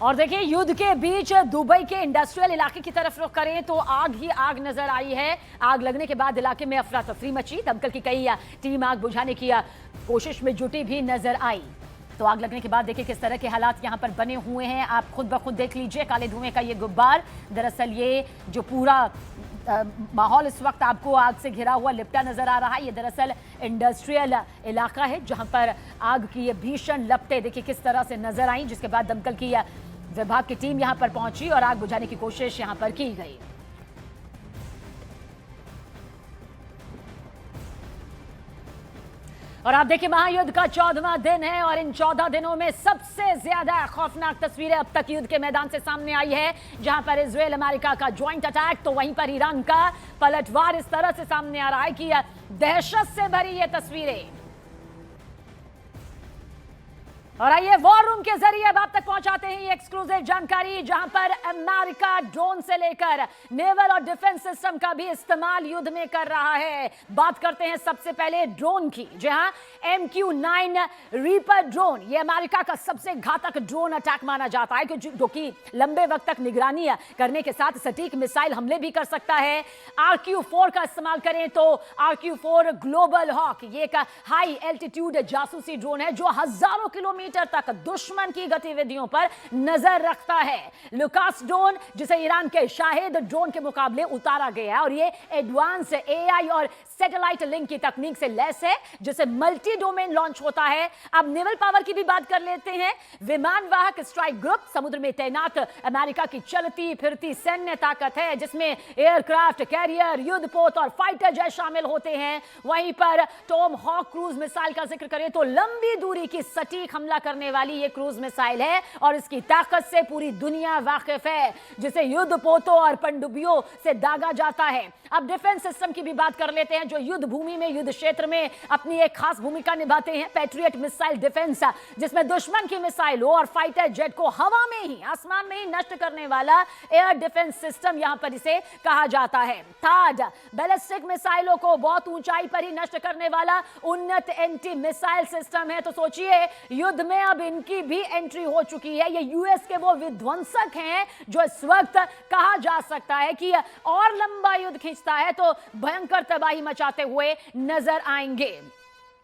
और देखिए युद्ध के बीच दुबई के इंडस्ट्रियल इलाके की तरफ रुख करें तो आग ही आग नजर आई है। आग लगने के बाद इलाके में अफरा तफरी मची। दमकल की कई टीम आग बुझाने की कोशिश में जुटी भी नजर आई। तो आग लगने के बाद देखिए किस तरह के हालात यहां पर बने हुए हैं, आप खुद ब खुद देख लीजिए। काले धुएं का ये गुब्बार, दरअसल ये जो पूरा माहौल इस वक्त आपको आग से घिरा हुआ लिपटा नजर आ रहा है, ये दरअसल इंडस्ट्रियल इलाका है जहां पर आग की ये भीषण लपटें देखिए किस तरह से नजर आई। जिसके बाद दमकल की विभाग की टीम यहां पर पहुंची और आग बुझाने की कोशिश यहां पर की गई। और आप देखिए महायुद्ध का 14वां दिन है और इन 14 दिनों में सबसे ज्यादा खौफनाक तस्वीरें अब तक युद्ध के मैदान से सामने आई है। जहां पर इजरायल अमेरिका का ज्वाइंट अटैक, तो वहीं पर ईरान का पलटवार इस तरह से सामने आ रहा है कि दहशत से भरी ये तस्वीरें। और आइए वॉर रूम के जरिए अब आप तक पहुंचाते हैं ये एक्सक्लूसिव जानकारी, जहां पर अमेरिका ड्रोन से लेकर नेवल और डिफेंस सिस्टम का भी इस्तेमाल युद्ध में कर रहा है। बात करते हैं सबसे पहले ड्रोन की। जहां MQ-9 रीपर ड्रोन, ये अमेरिका का सबसे घातक ड्रोन अटैक माना जाता है, जो कि लंबे वक्त तक निगरानी करने के साथ सटीक मिसाइल हमले भी कर सकता है। RQ-4 का इस्तेमाल करें तो RQ-4 ग्लोबल हॉक, ये एक हाई एल्टीट्यूड जासूसी ड्रोन है जो हजारों किलोमीटर तक दुश्मन की गतिविधियों पर नजर रखता है। लुकास ड्रोन, जिसे ईरान के शाहिद ड्रोन के मुकाबले उतारा गया है और ये एडवांस AI और सैटेलाइट लिंक की तकनीक से लैस है, जिसे मल्टी डोमेन लॉन्च होता है। अब नेवल पावर की भी बात कर लेते हैं। विमान वाहक स्ट्राइक ग्रुप, समुद्र में तैनात अमेरिका की चलती फिरती सैन्य ताकत है, जिसमें एयरक्राफ्ट कैरियर, युद्धपोत और फाइटर जेट शामिल होते हैं। वहीं पर टॉम हॉक क्रूज मिसाइल का जिक्र करें तो लंबी दूरी की सटीक हमला करने वाली ये क्रूज मिसाइल है और इसकी ताकत से पूरी दुनिया वाकिफ है, जिसे युद्धपोतों और पनडुब्बियों से दागा जाता है। अब डिफेंस सिस्टम की भी बात कर लेते हैं, जो युद्ध भूमि में, युद्ध क्षेत्र में अपनी एक खास भूमिका निभाते हैं। पैट्रियट मिसाइल डिफेंस, जिसमें दुश्मन की मिसाइलों और फाइटर जेट को हवा में ही, आसमान में ही नष्ट करने वाला एयर डिफेंस सिस्टम यहां पर इसे कहा जाता है। थर्ड, बैलिस्टिक मिसाइलों को बहुत ऊंचाई पर ही नष्ट करने वाला उन्नत एंटी मिसाइल सिस्टम है। तो सोचिए युद्ध में अब इनकी भी एंट्री हो चुकी है। ये यूएस के वो विध्वंसक हैं जो इस वक्त कहा जा सकता है कि और लंबा युद्ध खींचता है तो भयंकर तबाही मचाते हुए नजर आएंगे।